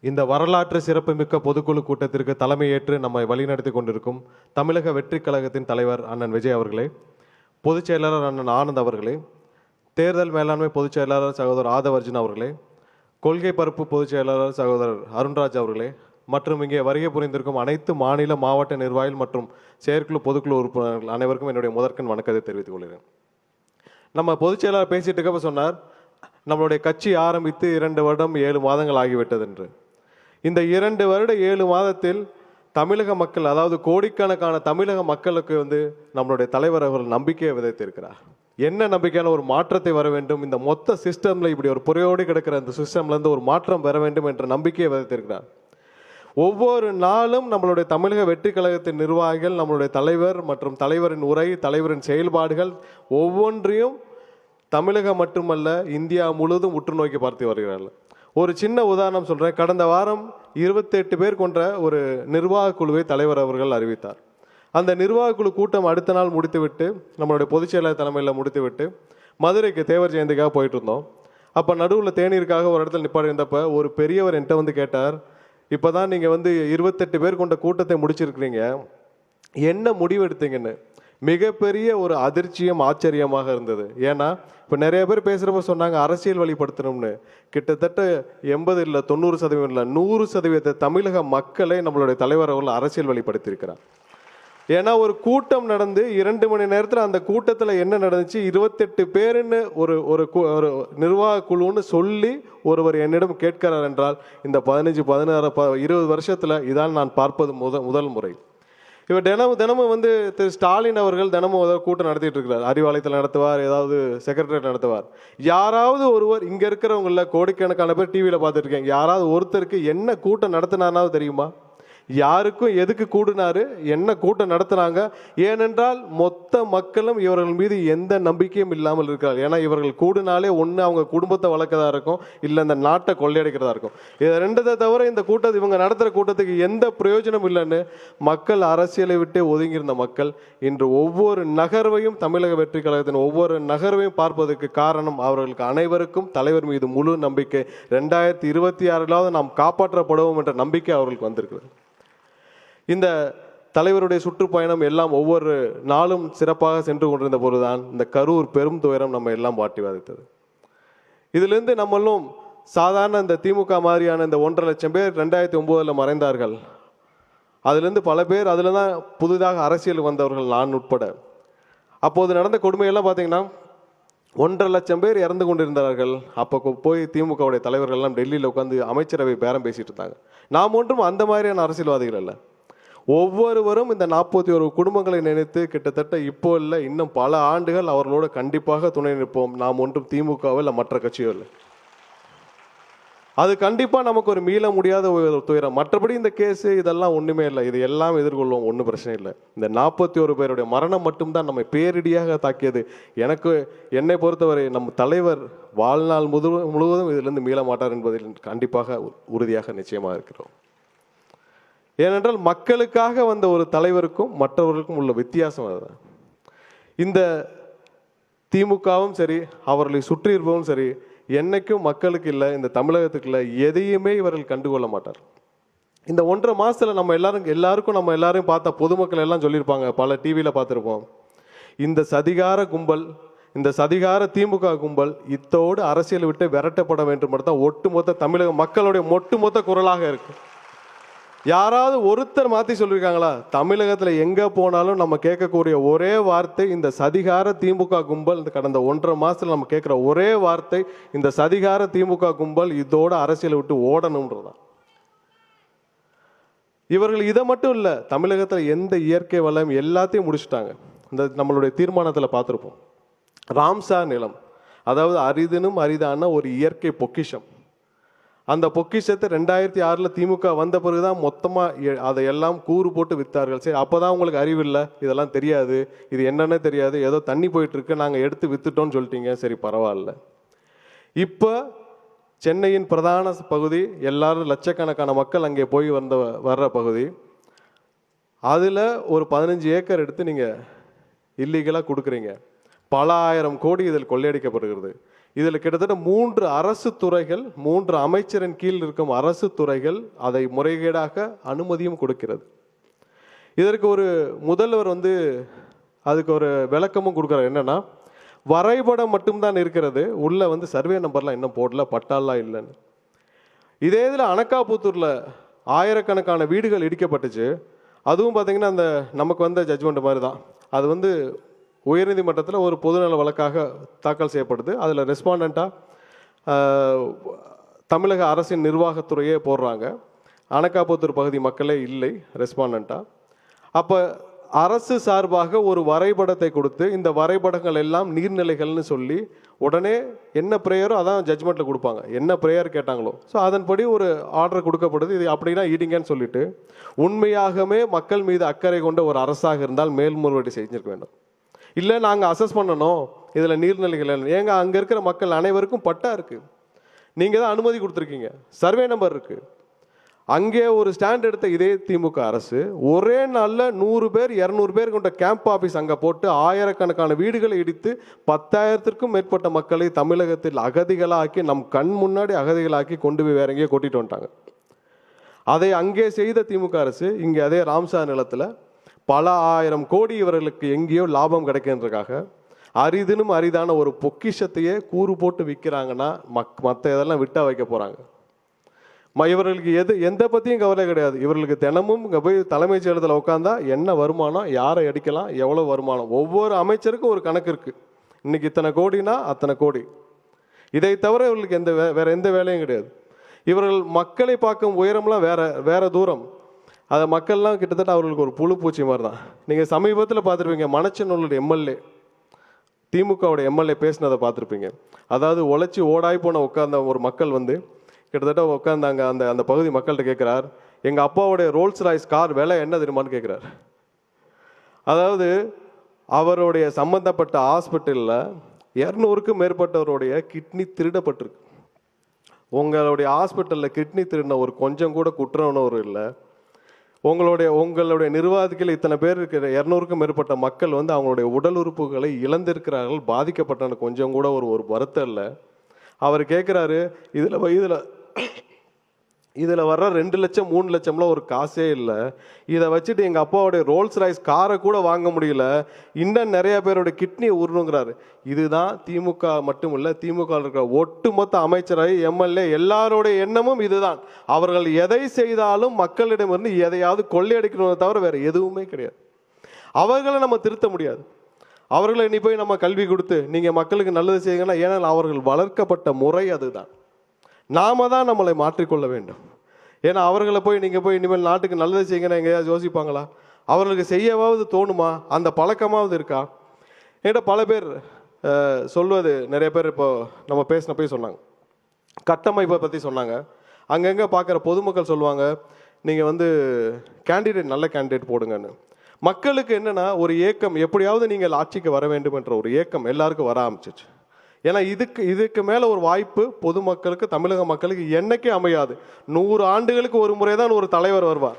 இந்த வரலாற்று சிறப்புமிக்க பொதுக்குழு கூட்டத்திற்கு தலைமையேற்று நம்மை வழிநடத்தி கொண்டிருக்கும் தமிழக வெற்றிக் கழகத்தின் தலைவர் அண்ணன் விஜய் அவர்களே, பொதுச் செயலாளர் அண்ணன் ஆனந்த் அவர்களே, தேர்தல் மேலாண்மை பொதுச் செயலாளர் சகோதரர் ஆதவர்ஜுன் அவர்களே, கொள்கை பரப்பு பொதுச் செயலாளர் சகோதரர் அருண்ராஜ் அவர்களே மற்றும் இங்கே வருகை புரிந்திருக்கும் அனைத்து மாநில மாவட்ட நிர்வாகிகள் மற்றும் செயற்குழு பொதுக்குழு உறுப்பினர்கள் அனைவருக்கும் என்னுடைய முதற்கண் வணக்கத்தை தெரிவித்துக் கொள்கிறேன். நம்ம பொதுச் செயலாளர் பேசிட்டு இருக்கப்ப சொன்னார், நம்மளுடைய கட்சி ஆரம்பித்து 2 வருடம் 7 மாதங்கள் ஆகிவிட்டது என்று. இந்த 2 வருட 7 மாதத்தில் தமிழக மக்கள், அதாவது கோடிக்கணக்கான தமிழக மக்களுக்கு நம்மளுடைய தலைவர் அவர்கள் நம்பிக்கையை விதைத்திருக்கிறார். என்ன நம்பிக்கையான ஒரு மாற்றத்தை வர வேண்டும், இந்த மொத்த சிஸ்டம்ல இப்படி ஒரு புறையோடி கிடக்கிற இந்த சிஸ்டம்ல இருந்து ஒரு மாற்றம் வர வேண்டும் என்ற நம்பிக்கையை விதைத்திருக்கிறார். ஒவ்வொரு நாளும் நம்மளுடைய தமிழக வெற்றி கழகத்தின் நிர்வாகிகள், நம்மளுடைய தலைவர் மற்றும் தலைவரின் உரை, தலைவரின் செயல்பாடுகள் ஒவ்வொன்றையும் தமிழகம் மட்டுமல்ல இந்தியா முழுவதும் உற்று நோக்கி பார்த்து வருகிறார்கள். ஒரு சின்ன உதாரணம் சொல்கிறேன். கடந்த வாரம் 28 பேர் கொண்ட ஒரு நிர்வாக குழுவை தலைவர் அவர்கள் அறிவித்தார். அந்த நிர்வாக குழு கூட்டம் அடுத்த நாள் முடித்துவிட்டு, நம்மளுடைய பொதுச் செயலாளர் தலைமையில் முடித்துவிட்டு மதுரைக்கு தேவர் ஜெயந்திக்காக போயிட்டு இருந்தோம். அப்போ நடுவில் தேநீருக்காக ஒரு இடத்துல நிப்பாடி இருந்தப்போ ஒரு பெரியவர் என்கிட்ட கேட்டார், இப்போ தான் நீங்கள் 28 பேர் கொண்ட கூட்டத்தை முடிச்சிருக்கிறீங்க, என்ன முடிவு எடுத்தீங்கன்னு. மிகப்பெரிய ஒரு அதிர்ச்சியும் ஆச்சரியமாக இருந்தது. ஏன்னா இப்போ நிறைய பேர் பேசுகிறப்ப சொன்னாங்க அரசியல் வழிபடுத்தணும்னு. கிட்டத்தட்ட 80 இல்லை 90% இல்லை 100% தமிழக மக்களை நம்மளுடைய தலைவர் அவர்கள் அரசியல் வழிபடுத்தியிருக்கிறார். ஏன்னா ஒரு கூட்டம் நடந்து 2 மணி நேரத்தில் அந்த கூட்டத்தில் என்ன நடந்துச்சு, 28 பேருன்னு ஒரு நிர்வாக குழுன்னு சொல்லி ஒருவர் என்னிடம் கேட்கிறார் என்றால், இந்த 15, 16, 20 வருஷத்தில் இதான் நான் பார்ப்பது முதல் முறை. இவர் தினமும் திரு ஸ்டாலின் அவர்கள் தினமும் கூட்டம் நடத்திட்டு இருக்கிறார். அறிவாலயத்தில் நடத்துவார், ஏதாவது செக்ரட்டரியேட் நடத்துவார். யாராவது ஒருவர் இங்கே இருக்கிறவங்கள கோடிக்கணக்கான பேர் டிவியில் பார்த்துருக்கேன், யாராவது ஒருத்தருக்கு என்ன கூட்டம் நடத்தினானாவது தெரியுமா? யாருக்கும் எதுக்கு கூடினாரு, என்ன கூட்டம் நடத்துனாங்க? ஏனென்றால் மொத்த மக்களும் இவர்கள் மீது எந்த நம்பிக்கையும் இல்லாமல் இருக்கிறார். ஏன்னா இவர்கள் கூடினாலே ஒன்று அவங்க குடும்பத்தை வளர்க்கறதா இருக்கும், இல்லை இந்த நாட்டை கொள்ளையடிக்கிறதா இருக்கும். இதை 2 தவிர இந்த கூட்டத்தை இவங்க நடத்துகிற கூட்டத்துக்கு எந்த பிரயோஜனம் இல்லைன்னு மக்கள், அரசியலை விட்டு ஒதுங்கியிருந்த மக்கள் இன்று ஒவ்வொரு நகர்வையும், தமிழக வெற்றி கழகத்தின் ஒவ்வொரு நகர்வையும் பார்ப்பதற்கு காரணம் அவர்களுக்கு அனைவருக்கும் தலைவர் மீது முழு நம்பிக்கை. 2026 நாம் காப்பாற்றப்படுவோம் என்ற நம்பிக்கை அவர்களுக்கு வந்திருக்கிறது. இந்த தலைவருடைய சுற்றுப்பயணம் எல்லாம் ஒவ்வொரு நாளும் சிறப்பாக சென்று கொண்டிருந்த போதுதான் இந்த கரூர் பெரும் துயரம் நம்ம எல்லாம் வாட்டி வதைத்தது. இதிலிருந்து நம்மளும் சாதாரண இந்த திமுக மாதிரியான இந்த 1.5 லட்சம் பேர் 2009 மறைந்தார்கள். அதிலிருந்து பல பேர் அதில் தான் புதிதாக அரசியல் வந்தவர்கள், நான் உட்பட. அப்போது நடந்த கொடுமையெல்லாம் பார்த்தீங்கன்னா 1.5 லட்சம் பேர் இறந்து கொண்டிருந்தார்கள். அப்போ போய் திமுகவுடைய தலைவர்கள்லாம் டெல்லியில் உட்காந்து அமைச்சரவை பேரம் பேசிட்டு இருந்தாங்க. நாம் ஒன்றும் அந்த மாதிரியான அரசியல்வாதிகள் அல்ல. ஒவ்வொருவரும் இந்த 41 குடும்பங்களை நினைத்து கிட்டத்தட்ட இப்போ இல்லை இன்னும் பல ஆண்டுகள் அவர்களோடு கண்டிப்பாக துணை நிற்போம். நாம் ஒன்றும் திமுகவோ இல்லை மற்ற கட்சியோ இல்லை. அது கண்டிப்பாக நமக்கு ஒரு மீள முடியாத ஒரு துயரம். மற்றபடி இந்த கேஸு இதெல்லாம் ஒன்றுமே இல்லை, இது எல்லாம் எதிர்கொள்வோம், ஒன்றும் பிரச்சனை இல்லை. இந்த 41 பேருடைய மரணம் மட்டும்தான் நம்மை பேரிடியாக தாக்கியது. என்னை பொறுத்தவரை நம் தலைவர் வாழ்நாள் முழுவதும் இதிலிருந்து மீள மாட்டார் என்பதில் கண்டிப்பாக உறுதியாக நிச்சயமாக இருக்கிறோம். ஏனென்றால் மக்களுக்காக வந்த ஒரு தலைவருக்கும் மற்றவர்களுக்கும் உள்ள வித்தியாசம் அதுதான். இந்த திமுகவும் சரி, அவர்களை சுற்றி இருப்பவும் சரி, என்னைக்கும் மக்களுக்கு இல்லை, இந்த தமிழகத்துக்கு இல்லை, எதையுமே இவர்கள் கண்டுகொள்ள மாட்டார். இந்த 1.5 மாதத்தில் நம்ம எல்லாரையும் பார்த்த பொதுமக்கள் எல்லாம் சொல்லியிருப்பாங்க, பல டிவியில் பார்த்துருப்போம், இந்த சதிகார கும்பல், இந்த சதிகார திமுக கும்பல் இத்தோடு அரசியலை விட்டு விரட்டப்பட வேண்டும் மட்டும் தான் ஒட்டுமொத்த தமிழக மக்களுடைய ஒட்டுமொத்த குரலாக இருக்கு. யாராவது ஒருத்தர் மாற்றி சொல்லியிருக்காங்களா? தமிழகத்தில் எங்கே போனாலும் நம்ம கேட்கக்கூடிய ஒரே வார்த்தை இந்த சதிகார திமுக கும்பல். இந்த கடந்த 1.5 மாதத்தில் நம்ம கேட்குற ஒரே வார்த்தை இந்த சதிகார திமுக கும்பல் இதோட அரசியலை விட்டு ஓடணும்ன்றதான். இவர்கள் இதை மட்டும் இல்லை, தமிழகத்தில் எந்த இயற்கை வளம் எல்லாத்தையும் முடிச்சுட்டாங்க. இந்த நம்மளுடைய தீர்மானத்தில் பார்த்துருப்போம், ராம்சார் நிலம், அதாவது அரிதினும் அரிதான ஒரு இயற்கை பொக்கிஷம். அந்த பொக்கிஷத்தை 2006 திமுக வந்த பிறகுதான் மொத்தமாக அதையெல்லாம் கூறு போட்டு விற்றார்கள். சரி, அப்போ தான் உங்களுக்கு அறிவில்லை, இதெல்லாம் தெரியாது, இது என்னென்ன தெரியாது, ஏதோ தண்ணி போயிட்டுருக்கு, நாங்கள் எடுத்து விற்றுட்டோன்னு சொல்லிட்டீங்க. சரி, பரவாயில்ல. இப்போ சென்னையின் பிரதான பகுதி, எல்லாரும் லட்சக்கணக்கான மக்கள் அங்கே போய் வர்ற பகுதி, அதில் ஒரு 15 ஏக்கர் எடுத்து நீங்கள் இல்லீகலாக கொடுக்குறீங்க. பல ஆயிரம் கோடி இதில் கொள்ளையடிக்கப்படுகிறது. இதில் கிட்டத்தட்ட 3 அரசு துறைகள், 3 அமைச்சரின் கீழ் இருக்கும் அரசு துறைகள் அதை முறைகேடாக அனுமதியும் கொடுக்கிறது. இதற்கு ஒரு முதல்வர் அதுக்கு ஒரு விளக்கமும் கொடுக்குறாரு. என்னன்னா, வரைபடம் மட்டும்தான் இருக்கிறது, உள்ள சர்வே நம்பர்லாம் இன்னும் போடல, பட்டாலாம் இல்லைன்னு. இதே இதில் அனக்காபுத்தூரில் ஆயிரக்கணக்கான வீடுகள் இடிக்கப்பட்டுச்சு. அதுவும் பார்த்தீங்கன்னா அந்த நமக்கு வந்த ஜட்ஜ்மெண்ட் மாதிரி தான். அது உயர்நீதிமன்றத்தில் ஒரு பொதுநல வழக்காக தாக்கல் செய்யப்படுது. அதில் ரெஸ்பாண்டண்ட்டாக தமிழக அரசின் நிர்வாகத்துறையே போடுறாங்க. அனக்காபுத்தூர் பகுதி மக்களே இல்லை ரெஸ்பாண்டண்ட்டாக. அப்போ அரசு சார்பாக ஒரு வரைபடத்தை கொடுத்து, இந்த வரைபடங்கள் எல்லாம் நீர்நிலைகள்னு சொல்லி உடனே என்ன ப்ரேயரோ அதான் ஜட்ஜ்மெண்ட்டில் கொடுப்பாங்க. என்ன ப்ரேயர் கேட்டாங்களோ ஸோ அதன்படி ஒரு ஆர்டர் கொடுக்கப்படுது. இது அப்படின்னா ஈடிங்கன்னு சொல்லிட்டு, உண்மையாகவே மக்கள் மீது அக்கறை கொண்ட ஒரு அரசாக இருந்தால் மேல்முறையீடு செஞ்சிருக்க வேண்டும். இல்லை நாங்கள் அசஸ் பண்ணணும், இதில் நீர்நிலைகள் ஏங்க அங்கே இருக்கிற மக்கள் அனைவருக்கும் பட்டா இருக்குது, நீங்கள் தான் அனுமதி கொடுத்துருக்கீங்க, சர்வே நம்பர் இருக்குது. அங்கே ஒரு ஸ்டாண்ட் எடுத்த இதே திமுக அரசு ஒரே நாளில் 100 பேர் 200 பேர் கொண்ட கேம்ப் ஆஃபீஸ் அங்கே போட்டு ஆயிரக்கணக்கான வீடுகளை இடித்து 10,000த்திற்கும் மேற்பட்ட மக்களை தமிழகத்தில் அகதிகளாக்கி, நம் கண் முன்னாடி அகதிகளாக்கி கொண்டு போய் வேற எங்கேயோ கொட்டிட்டு வந்துட்டாங்க. அதை அங்கே செய்த திமுக அரசு இங்கே அதே ராம்சார் நிலத்தில் பல ஆயிரம் கோடி இவர்களுக்கு எங்கேயோ லாபம் கிடைக்கின்றதுக்காக அரிதினும் அரிதான ஒரு பொக்கிஷத்தையே கூறு போட்டு விற்கிறாங்கன்னா மற்ற இதெல்லாம் விட்டா வைக்க போகிறாங்க. இவர்களுக்கு எந்த பற்றியும் கவலை கிடையாது. இவர்களுக்கு தினமும் இங்கே போய் தலைமைச் செயலகத்தில் உட்காந்தா என்ன வருமானம், யாரை அடிக்கலாம், எவ்வளோ வருமானம், ஒவ்வொரு அமைச்சருக்கும் ஒரு கணக்கு இருக்குது. இன்னைக்கு இத்தனை கோடினா அத்தனை கோடி. இதை தவிர இவர்களுக்கு வேற எந்த வேலையும் கிடையாது. இவர்கள் மக்களை பார்க்கும் உயரம்லாம் வேற தூரம். அதை மக்கள்லாம் கிட்டத்தட்ட அவர்களுக்கு ஒரு புழு பூச்சி மாதிரி தான். நீங்கள் சமீபத்தில் பார்த்துருப்பீங்க, மணச்சநல்லூர் எம்எல்ஏ, திமுகவுடைய எம்எல்ஏ பேசினதை பார்த்துருப்பீங்க. அதாவது உழைச்சி ஓடாய் போன உட்கார்ந்த ஒரு மக்கள் கிட்டத்தட்ட உட்காந்தாங்க. அந்த பகுதி மக்கள்கிட்ட கேட்குறார், எங்கள் அப்பாவுடைய ரோல்ஸ் ராய்ஸ் கார் விலை என்ன தெரியுமான்னு கேட்குறாரு. அதாவது அவருடைய சம்பந்தப்பட்ட ஹாஸ்பிட்டலில் 200க்கும் மேற்பட்டவருடைய கிட்னி திருடப்பட்டிருக்கு. உங்களுடைய ஹாஸ்பிட்டலில் கிட்னி திருடின ஒரு கொஞ்சம் கூட குற்றவுணர்வு இல்லை. உங்களுடைய நிர்வாகத்தில் இத்தனை பேர் இருக்கிற 200க்கும் மேற்பட்ட மக்கள் அவங்களுடைய உடல் உறுப்புகளை இழந்திருக்கிறார்கள், பாதிக்கப்பட்டன கொஞ்சம் கூட ஒரு வருத்தம் இல்லை. அவர் கேட்குறாரு, இதில் வர்ற 2 லட்சம் 3 லட்சம்லாம் ஒரு காசே இல்லை, இதை வச்சுட்டு எங்கள் அப்பாவுடைய ரோல்ஸ் ராய்ஸ் காரை கூட வாங்க முடியல, இன்னும் நிறைய பேருடைய கிட்னியை உருணுங்கிறாரு. இதுதான் திமுக மட்டும் இல்லை, திமுக இருக்கிற ஒட்டுமொத்த அமைச்சராக எம்எல்ஏ எல்லாருடைய எண்ணமும் இதுதான். அவர்கள் எதை செய்தாலும் மக்களிடமிருந்து எதையாவது கொள்ளையடிக்கணும்னு தவிர வேற எதுவுமே கிடையாது. அவர்களை நம்ம திருத்த முடியாது. அவர்களை நீ போய் நம்ம கல்வி கொடுத்து நீங்கள் மக்களுக்கு நல்லது செய்யுங்கன்னா, ஏன்னால் அவர்கள் வளர்க்கப்பட்ட முறை அதுதான். நாம தான் நம்மளை மாற்றிக்கொள்ள வேண்டும். ஏன்னா அவர்களை போய் நீங்கள் போய் இனிமேல் நாட்டுக்கு நல்லது செய்யுங்கன்னா எங்கேயாவது யோசிப்பாங்களா? அவர்களுக்கு செய்யவாவது தோணுமா? அந்த பழக்கமாவது இருக்கா? என்கிட்ட பல பேர் சொல்வது, நிறைய பேர் இப்போ நம்ம பேசினப்போ சொன்னாங்க, கட்டமைப்பை பற்றி சொன்னாங்க. அங்கங்கே பார்க்குற பொதுமக்கள் சொல்லுவாங்க, நீங்கள் கேண்டிடேட் நல்ல கேண்டிடேட் போடுங்கன்னு. மக்களுக்கு என்னென்னா ஒரு ஏக்கம், எப்படியாவது நீங்கள் ஆட்சிக்கு வர வேண்டும் என்ற ஒரு ஏக்கம் எல்லாருக்கும் வர ஆரம்பிச்சிச்சு. ஏன்னா இதுக்கு மேலே ஒரு வாய்ப்பு பொதுமக்களுக்கு, தமிழக மக்களுக்கு என்னைக்கே அமையாது. 100 ஆண்டுகளுக்கு ஒரு முறை தான் ஒரு தலைவர் வருவார்.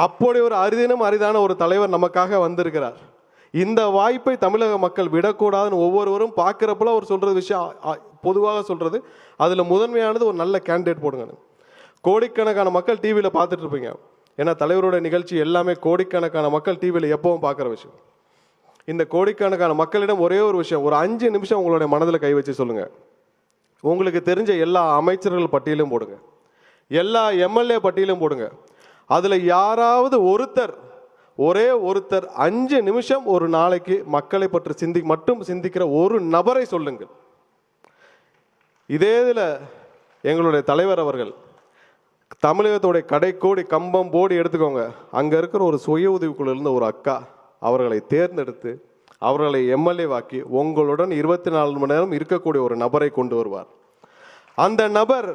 அப்படி ஒரு அரிதான ஒரு தலைவர் நமக்காக வந்திருக்கிறார். இந்த வாய்ப்பை தமிழக மக்கள் விடக்கூடாதுன்னு ஒவ்வொருவரும் பார்க்குறப்பல அவர் சொல்கிறது விஷயம், பொதுவாக சொல்கிறது, அதில் முதன்மையானது ஒரு நல்ல கேண்டிடேட் போடுங்க. கோடிக்கணக்கான மக்கள் டிவியில் பார்த்துட்டு இருப்பீங்க. ஏன்னா தலைவரோட நிகழ்ச்சி எல்லாமே கோடிக்கணக்கான மக்கள் டிவியில் எப்பவும் பார்க்குற விஷயம். இந்த கோடிக்கணக்கான மக்களிடம் ஒரே ஒரு விஷயம், ஒரு 5 நிமிஷம் உங்களுடைய மனதில் கை வச்சு சொல்லுங்கள். உங்களுக்கு தெரிஞ்ச எல்லா அமைச்சர்கள் பட்டியலும் போடுங்க, எல்லா எம்எல்ஏ பட்டியலும் போடுங்க. அதில் யாராவது ஒரே ஒருத்தர் 5 நிமிஷம் ஒரு நாளைக்கு மக்களை பற்றி மட்டும் சிந்திக்கிற ஒரு நபரை சொல்லுங்கள். இதே இதில் எங்களுடைய தலைவர் அவர்கள் தமிழகத்துடைய கடைக்கோடி கம்பம் போடி எடுத்துக்கோங்க, அங்கே இருக்கிற ஒரு சுய உதவிக்குழு இருந்த ஒரு அக்கா அவர்களை தேர்ந்தெடுத்து அவர்களை எம்எல்ஏ வாக்கி உங்களுடன் 24 மணி நேரம் இருக்கக்கூடிய ஒரு நபரை கொண்டு வருவார். அந்த நபர்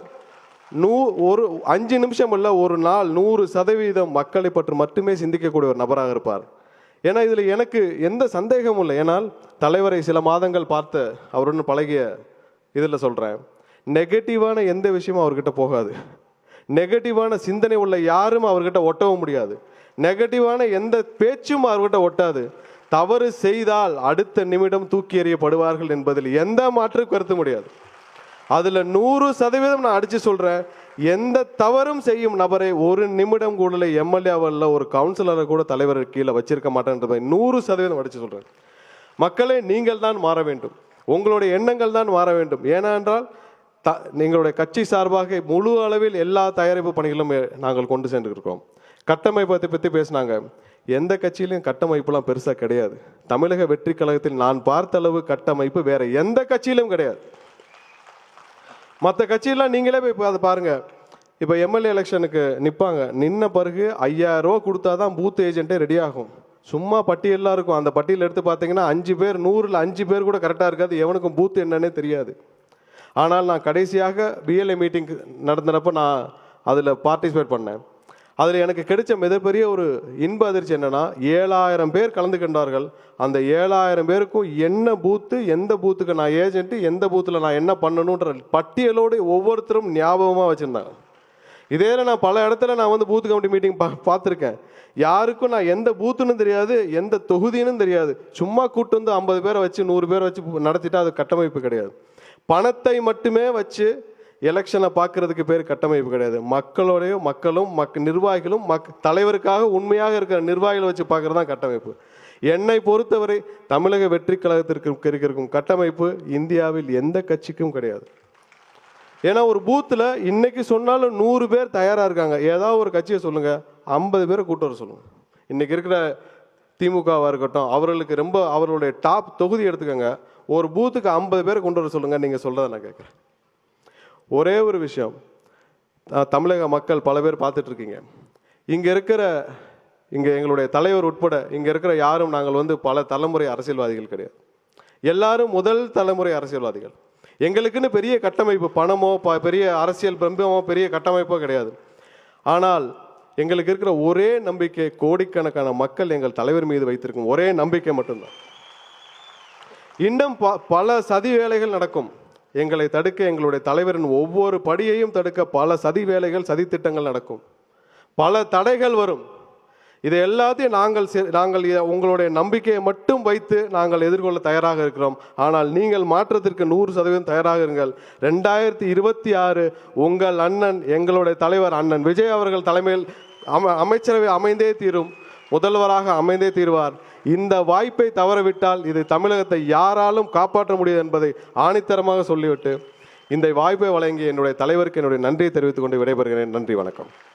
ஒரு 5 நிமிஷம் இல்லை, ஒரு நாள் 100% மக்களை பற்றி மட்டுமே சிந்திக்கக்கூடிய ஒரு நபராக இருப்பார். ஏன்னா இதில் எனக்கு எந்த சந்தேகமும் இல்லை. ஏன்னால் தலைவரை சில மாதங்கள் பார்த்து அவருடன் பழகிய இதில் சொல்கிறேன், நெகட்டிவான எந்த விஷயமும் அவர்கிட்ட போகாது. நெகட்டிவான சிந்தனை உள்ள யாரும் அவர்கிட்ட ஒட்டவும் முடியாது. நெகட்டிவான எந்த பேச்சும் அவர்கிட்ட ஒட்டாது. தவறு செய்தால் அடுத்த நிமிடம் தூக்கி எறியப்படுவார்கள் என்பதில் எந்த மாற்று கருத்து முடியாது. அதுல 100% நான் அடிச்சு சொல்றேன், எந்த தவறும் செய்யும் நபரை ஒரு நிமிடம் கூட எம்எல்ஏவல்ல ஒரு கவுன்சிலரை கூட தலைவர் கீழே வச்சிருக்க மாட்டேன்றதை 100% அடிச்சு சொல்றேன். மக்களே, நீங்கள் தான் மாற வேண்டும், உங்களுடைய எண்ணங்கள் தான் மாற வேண்டும். ஏனென்றால் எங்களுடைய கட்சி சார்பாக முழு அளவில் எல்லா தயாரிப்பு பணிகளும் நாங்கள் கொண்டு சென்றிருக்கோம். கட்டமைப்பை பற்றி பேசினாங்க. எந்த கட்சியிலும் கட்டமைப்புலாம் பெருசாக கிடையாது. தமிழக வெற்றி கழகத்தில் நான் பார்த்த அளவு கட்டமைப்பு வேற எந்த கட்சியிலும் கிடையாது. மற்ற கட்சியெல்லாம் நீங்களே போய் அதை பாருங்க. இப்போ எம்எல்ஏ எலெக்ஷனுக்கு நிற்பாங்க, நின்ன பிறகு 5000 ரூபா கொடுத்தா தான் பூத் ஏஜென்ட்டே ரெடி ஆகும். சும்மா பட்டியலாம் இருக்கும். அந்த பட்டியல் எடுத்து பார்த்தீங்கன்னா 5 பேர், 100ல் 5 பேர் கூட கரெக்டாக இருக்காது. எவனுக்கும் பூத் என்னன்னே தெரியாது. ஆனால் நான் கடைசியாக பிஎல்ஏ மீட்டிங் நடந்தப்போ நான் அதில் பார்ட்டிசிபேட் பண்ணேன். அதில் எனக்கு கிடைச்ச மிகப்பெரிய ஒரு இன்ப அதிர்ச்சி என்னென்னா, 7000 பேர் கலந்து கொண்டார்கள். அந்த 7000 பேருக்கும் என்ன பூத்து, எந்த பூத்துக்கு நான் ஏஜென்ட்டு, எந்த பூத்தில் நான் என்ன பண்ணணுன்ற பட்டியலோடு ஒவ்வொருத்தரும் ஞாபகமாக வச்சுருந்தாங்க. இதே நான் பல இடத்துல நான் வந்து பூத் கமிட்டி மீட்டிங் பார்த்துருக்கேன். யாருக்கும் நான் எந்த பூத்துன்னு தெரியாது, எந்த தொகுதின்னு தெரியாது. சும்மா கூட்டு வந்து 50 பேரை வச்சு 100 பேரை வச்சு நடத்திட்டா அது கட்டமைப்பு கிடையாது. பணத்தை மட்டுமே வச்சு எலெக்ஷனை பார்க்கறதுக்கு பேர் கட்டமைப்பு கிடையாது. மக்களும் நிர்வாகிகளும் தலைவருக்காக உண்மையாக இருக்கிற நிர்வாகிகளை வச்சு பார்க்கறது தான் கட்டமைப்பு. என்னை பொறுத்தவரை தமிழக வெற்றி கழகத்திற்கு இருக்கும் கட்டமைப்பு இந்தியாவில் எந்த கட்சிக்கும் கிடையாது. ஏன்னா ஒரு பூத்தில் இன்னைக்கு சொன்னாலும் 100 பேர் தயாராக இருக்காங்க. ஏதாவது ஒரு கட்சியை சொல்லுங்க, 50 பேரை கூட்டு வர சொல்லுங்க. இன்னைக்கு இருக்கிற திமுகவாக இருக்கட்டும், அவர்களுக்கு ரொம்ப அவர்களுடைய டாப் தொகுதி எடுத்துக்கோங்க, ஒரு பூத்துக்கு 50 பேரை கொண்டு வர சொல்லுங்க. நீங்கள் சொல்றதை நான் கேட்குறேன். ஒரே ஒரு விஷயம், தமிழக மக்கள் பல பேர் பார்த்துட்டு இருக்கீங்க. இங்கே எங்களுடைய தலைவர் உட்பட இங்கே இருக்கிற யாரும் நாங்கள் வந்து பல தலைமுறை அரசியல்வாதிகள் கிடையாது. எல்லாரும் முதல் தலைமுறை அரசியல்வாதிகள். எங்களுக்குன்னு பெரிய கட்டமைப்பு, பணமோ பெரிய அரசியல் பிரம்பமோ பெரிய கட்டமைப்போ கிடையாது. ஆனால் எங்களுக்கு இருக்கிற ஒரே நம்பிக்கை, கோடிக்கணக்கான மக்கள் எங்கள் தலைவர் மீது வைத்திருக்கும் ஒரே நம்பிக்கை மட்டும்தான். இன்னும் பல சதி வேலைகள் நடக்கும். எங்களை தடுக்க, எங்களுடைய தலைவரின் ஒவ்வொரு படியையும் தடுக்க பல சதி வேலைகள், சதி திட்டங்கள் நடக்கும். பல தடைகள் வரும். இதை எல்லாத்தையும் நாங்கள் உங்களுடைய நம்பிக்கையை மட்டும் வைத்து நாங்கள் எதிர்கொள்ள தயாராக இருக்கிறோம். ஆனால் நீங்கள் மாற்றத்திற்கு 100% தயாராக இருங்கள். 2026 உங்கள் அண்ணன், எங்களுடைய தலைவர் அண்ணன் விஜய் அவர்கள் தலைமையில் அமைச்சரவை அமைந்தே தீரும். முதல்வராக அமைந்தே தீர்வார். இந்த வாய்ப்பை தவறவிட்டால் இது தமிழகத்தை யாராலும் காப்பாற்ற முடியாது என்பதை ஆணித்தரமாக சொல்லிவிட்டு இந்த வாய்ப்பை வழங்கி என்னுடைய தலைவருக்கு என்னுடைய நன்றியை தெரிவித்துக் கொண்டு விடைபெறுகிறேன். நன்றி, வணக்கம்.